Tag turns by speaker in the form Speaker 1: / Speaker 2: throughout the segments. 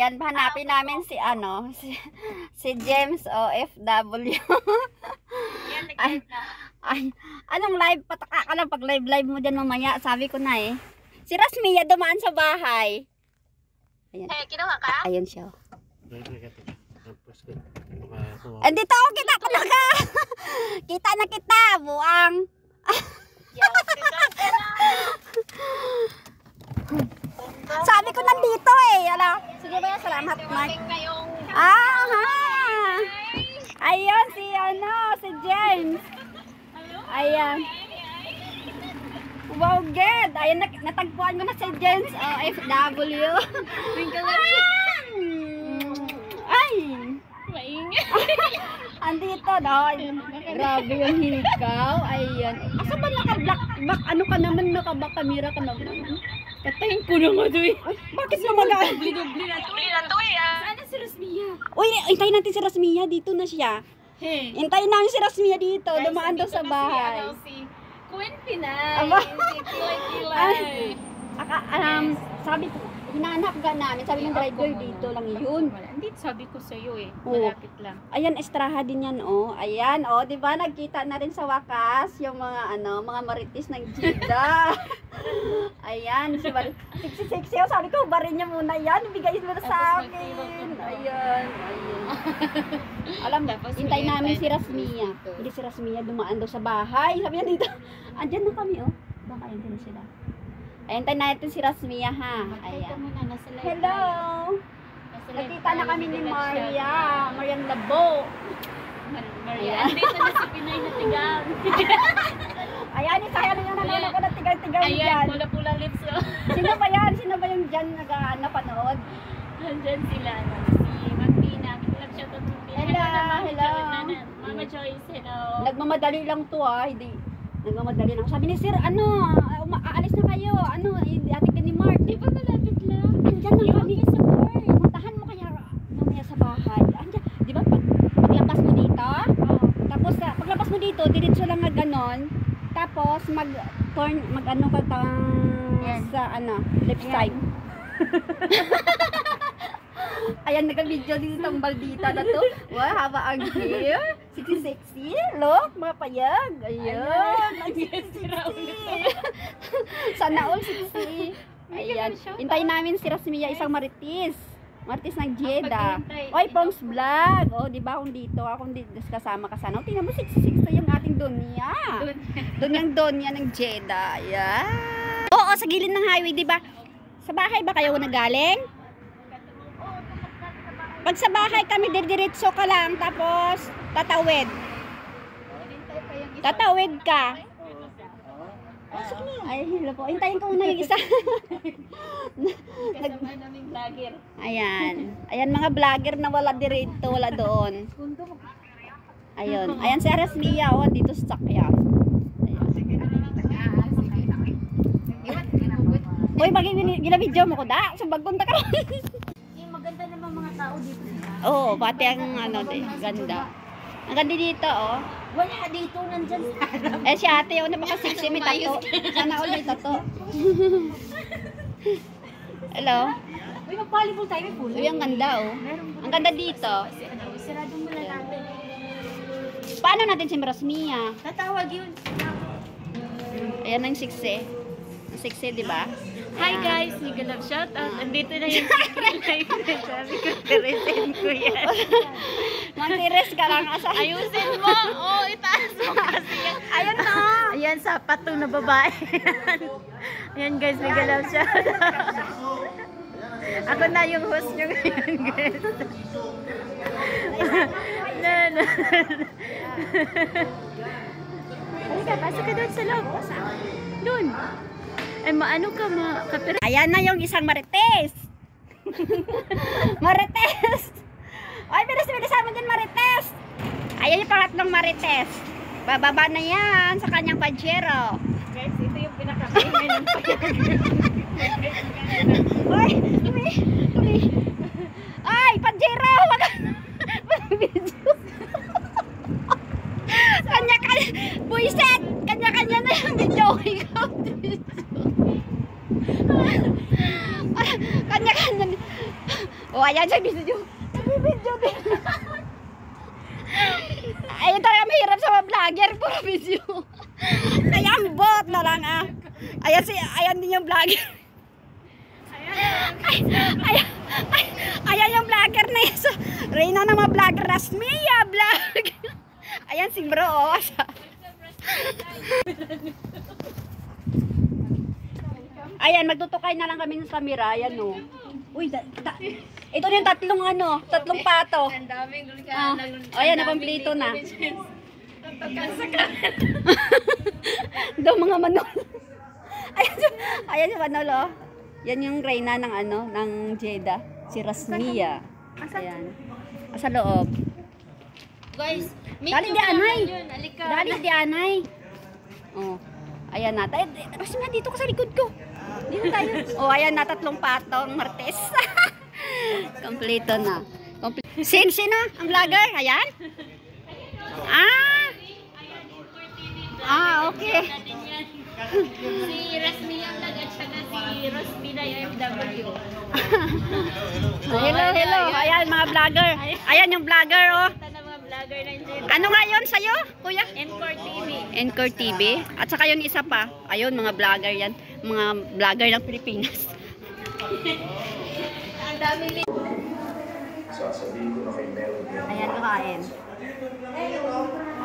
Speaker 1: Ayan, hanapin namin si ano, si James OFW. Ay, anong live? Pataka ka lang pag live mo dyan mamaya. Sabi ko na eh. Si Rasmia dumaan sa bahay. Ayan.
Speaker 2: Kinuha ka?
Speaker 1: Ayan siya. Andito ako, kita ko na ka. Kita na kita, buang. Sabi ko nandito eh. Ala, sige ba yan? Salamat, Mark. Aha! Ayan si si James. Ayan. Wow, good. Ayan, natagpuan ko na si James OFW. Ay! Andito daw. Grabe yung hikaw. Ayan. Asa ba naka-black? Ano ka naman? Naka-back camera ka naman. Patayin ko na nga doy. Bakit na
Speaker 2: Dubli na to eh.
Speaker 3: Saan na si Rasmia?
Speaker 1: Uy, hintayin natin si Rasmia. Dito na siya.
Speaker 3: Hey.
Speaker 1: Hintayin namin si Rasmia dito.
Speaker 3: Guys,
Speaker 1: Dumaan daw sa bahay.
Speaker 3: Si Queen Pinay.
Speaker 1: Aba.
Speaker 3: Si Kilay.
Speaker 1: Sabi ko, hinahanap ka namin. Sabi ng driver, dito lang yun.
Speaker 3: Hindi, sabi ko sa iyo eh.
Speaker 1: Oo.
Speaker 3: Malapit lang.
Speaker 1: Ayan, estraha din yan, oh. Ayan, oh, di ba nagkita na rin sa wakas yung mga mga marites ng Jida. Ayan, si sexy, oh. Sabi ko, barin niya muna yan. Ibigay mo na sa akin. Ayan. Alam mo, hintay namin si Rasmia. Hindi si Rasmia dumaan daw sa bahay. Sabi niya dito, andyan na kami, oh. Baka andyan na sila. Ayan, tayo natin si Rasmia, ha. Ayan. Hello! Nakita na kami ni Maria. Marian Labo.
Speaker 3: Maria. Andito na si Pinay na tigang.
Speaker 1: Ayan, isaya na yung nanonood ko na tigang-tigang
Speaker 3: Ayan,
Speaker 1: dyan.
Speaker 3: pula-pula lips oh.
Speaker 1: Sino ba yan? Sino ba yung dyan napanood?
Speaker 3: Nandyan sila. Si Magpina. Nag-shoutout mo.
Speaker 1: Hello.
Speaker 3: Mama Joyce, hello.
Speaker 1: Nagmamadali lang to, hindi. Nagmamadali lang. Sabi ni Sir, aalis na kayo. Ating ka ni Mark.
Speaker 3: Di ba malapit lang?
Speaker 1: Andyan lang kami sa Mark. Puntahan mo kaya mamaya sa bahay. Andyan, di ba paglabas mo dito? Tapos paglabas mo dito, diretso lang na ganon. Tapos mag-turn, mag-ano ka sa left side. Ayan, nagka-video dito ang baldita na to. Wow, haba ang hair. Sexy. Look, mga payag. Ayan. Sana all sexy. Ayan. Hintayin namin si Rasmia, isang marites. Marites ng Jeda. Oy, Pongs Vlog. O, di ba kung dito, akong kasama ka sana. Tingnan mo, sexy yung ating Donya. Donya ng Jeda. Ayan. Oo, sa gilid ng highway, di ba? Sa bahay ba kayo nagaling? Pag sa bahay kami, diretso ka lang, tapos tatawid. Tatawid ka. Ay, hello po. Hintayin ko muna yung isa.
Speaker 3: Kasama naming vlogger.
Speaker 1: Ayan. Ayan mga vlogger na wala diretso, wala doon. Ayun. Ayan si Rasmia, oh, dito sa sakyan. Uy, gina-video mo ko da. So, bagpunta ka rin.
Speaker 3: Maganda naman mga tao dito sila.
Speaker 1: Oo, pati ang ganda. Ang ganda dito, oh.
Speaker 3: Wala dito, nandyan sa harap.
Speaker 1: Si ate, oh, napaka-sexy, may tato. Sana all may tato. Hello?
Speaker 3: Uy, mag-volleyball tayo, may pulo.
Speaker 1: Uy, ang ganda, oh. Ang ganda dito.
Speaker 3: Sarado mo na natin.
Speaker 1: Paano natin si Rasmia?
Speaker 3: Tatawag yun.
Speaker 1: Ayan ang sexy. Ang sexy, di ba?
Speaker 3: Hi guys, Miguel of shoutout. Andito na yung secret life na sabi ko, tiresin ko yan.
Speaker 1: Mag-tires ka lang asa.
Speaker 3: Ayusin mo! Oh, itaas mo kasi yan.
Speaker 1: Ayun na!
Speaker 3: Ayan, sapat to na babae. Ayan guys, Miguel of shoutout. Ako na yung host nyo ngayon guys. No. Halika, pasok ka doon sa loob. Doon. Ay, maano ka, kapira.
Speaker 1: Ayan na yung isang marites. Marites. Ay, bilis-bilisan mo din marites. Ayan yung pangatlong marites. Bababa na yan sa kanyang pajero.
Speaker 3: Guys, ito yung pinakakaingay ng
Speaker 1: Uy, ay, pajero. Kanya-kanya. Buiset. Kanya-kanya na yung video. Kanya-kanya. Oh, ayan siya video. Video din. Ayun talaga mahirap sa mga vlogger, puro video. Kaya ang bot na lang ah. Ayan din yung vlogger. Ayan yung vlogger na yun. So, Reyna ng mga vlogger, Rasmia vlog. Ayan si bro, oh. Ayan, magtutukay na lang kami sa camera. Ayan, oh. Uy, ito na yung tatlong pato.
Speaker 3: Ang daming
Speaker 1: Ayan, nakomplito na. Daw mga manol. Ayan si Manol, oh. Yan yung Reyna ng ng Jeddah. Si Rasmia. Ayan. Sa loob.
Speaker 3: Guys,
Speaker 1: Dali di anay. Dali di anay. Oh. Ayan na. Rasmia, dito ka sa likod ko. Dito tayo. Oh, ayan na, tatlong patong martes. Kompleto na. Sino? Ang vlogger? Ayan? Okay.
Speaker 3: si Rasmia Vlog at saka si Rosmina FW.
Speaker 1: Hello. Ayan, mga vlogger. Ayan yung vlogger, oh.
Speaker 3: Ito na mga vlogger ng Jeddah.
Speaker 1: Ano nga yun sa'yo, kuya?
Speaker 3: Encore TV.
Speaker 1: Encore TV. At saka yun isa pa. Ayun, mga vlogger yan. Mga vlogger ng Pilipinas.
Speaker 3: Ang dami din.
Speaker 4: Sasabihin ko na kay Melody.
Speaker 1: Ayan, kakain.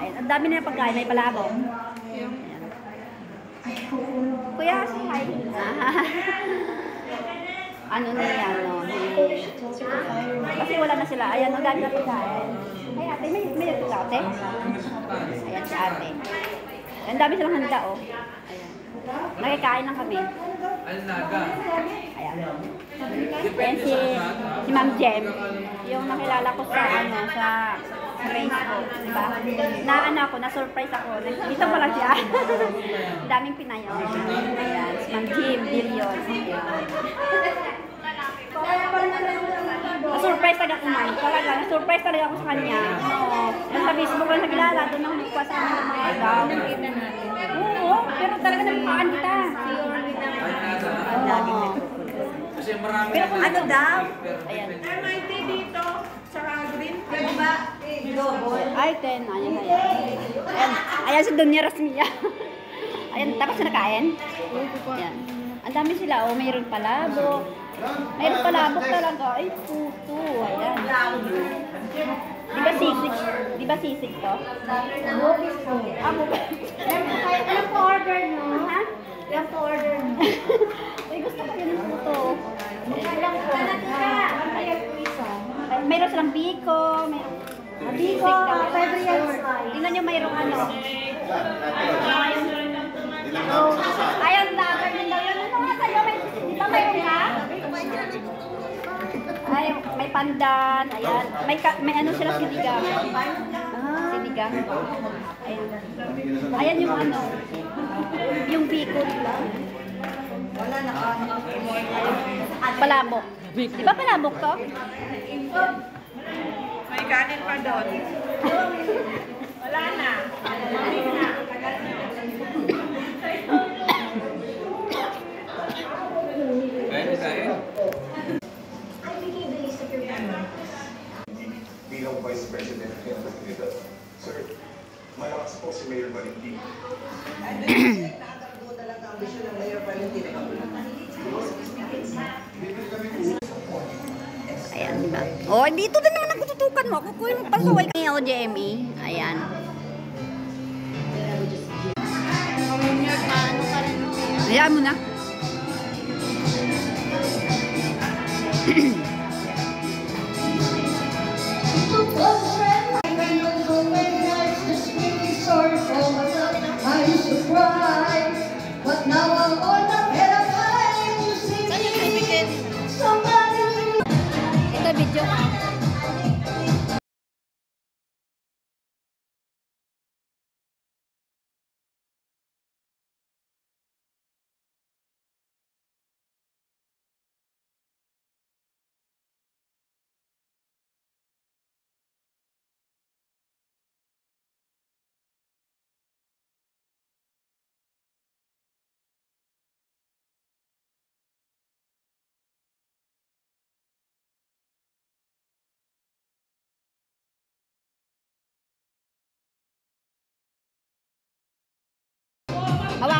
Speaker 1: Ayan, ang dami na yung pagkain. May palabok. Ayan. Kuya, say hi. Ano na yan, no? Kasi wala na sila. Ayan, ang dami na pagkain. Ay, ate, may ito ka, ate? Ayan, si ate. Ang dami silang handa, oh. Ayan. Nakikain lang kami. Ayan. Ayan si Ma'am Jem. Yung nakilala ko sa, sa Facebook, diba? Na-surprise ako. Dito pala siya. Daming Pinay, oh. Ayan, si Ma'am Jem, Billion. Na-surprise talaga ako man. Talaga, na-surprise talaga ako sa kanya. Oo. Sa Facebook lang nakilala, doon ako nagpasama ng mga daw. Oo, pero talaga nagpakaan kita. Oo. Pero kung ano daw? Ayan.
Speaker 2: MIT dito sa green. Ano ba?
Speaker 1: Ay, ayan. Ayan si Donya Rasmia. Ayan, tapos na nakain? Ayan. Ang dami sila, oh. Mayroon palabok. Mayroon palabok talaga. Ay, puto. Ayan. Di ba sisig to? Ako ba? Alam ko order nyo. Ha? Alam ko order nyo. Ay, gusto ko yun ang puto. Alam ko. Mayroon silang biko. Biko, pwede yan. Tingnan nyo mayroong ano. Ayan, lager din daw yun. Ano nga sa'yo? Di ba mayroon ka? Ay, may pandan. Ayan. May ano sila, sinigang. Sinigang. Ayan. Ayan yung ano. Yung biko nila. Palabok. Di ba palabok to?
Speaker 2: May kanin pa doon. Wala na.
Speaker 4: Bilang Vice President ng Trinidad. Sir, malakas po si Mayor Valentin.
Speaker 1: Ayan, diba? Oh, dito din naman nagtutukan mo. Kukuha mo pasaway kay OJME. Ayan. Ayan mo na.
Speaker 5: But now I'm on the better time to see somebody.
Speaker 1: Ito video.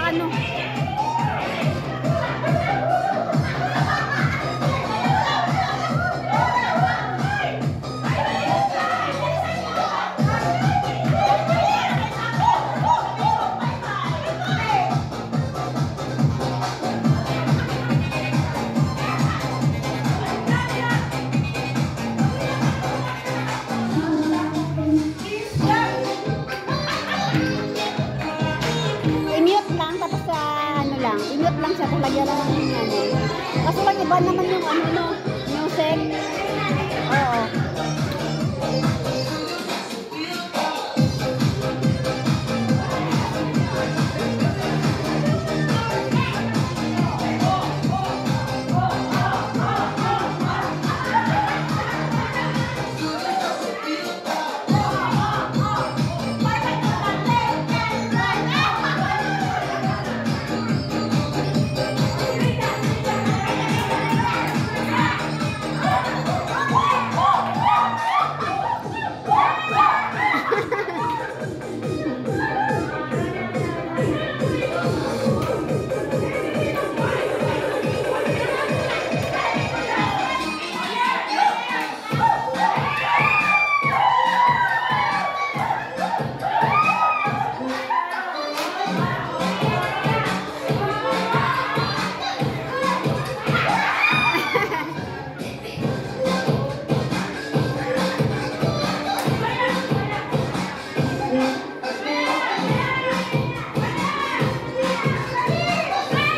Speaker 1: ano. I-mute lang, tapos sa ano lang, i-mute lang siya, talagyan lang ng ano. Kaso lang iba naman yung ano no, music. Oo.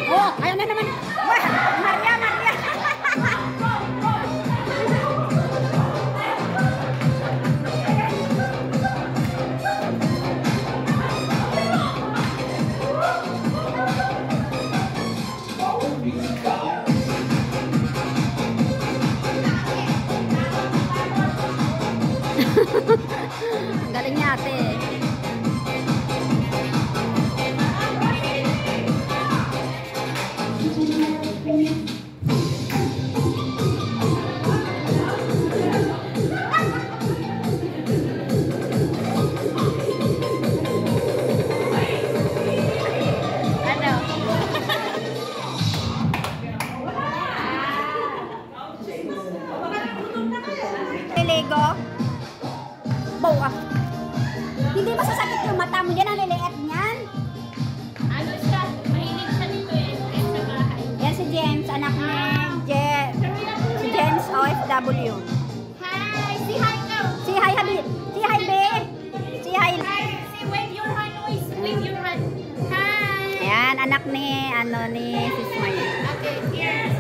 Speaker 1: Oh, ayun na naman. Wah, Maria, Maria. Galing niya ate. Lego. Bawa. Hindi ba sasakit yung mata mo dyan? Ang liliit niyan.
Speaker 3: Ano siya? Mahilig siya nito eh. Sa bahay.
Speaker 1: Yan si James, anak ni si James OFW.
Speaker 3: Hi! Si hi ka!
Speaker 1: Si hi Habib. Si hi be. Si hi.
Speaker 3: Si wave your hand, Luis. Wave your hand. Hi!
Speaker 1: Ayan, anak ni Sis Maya.
Speaker 3: Okay, here.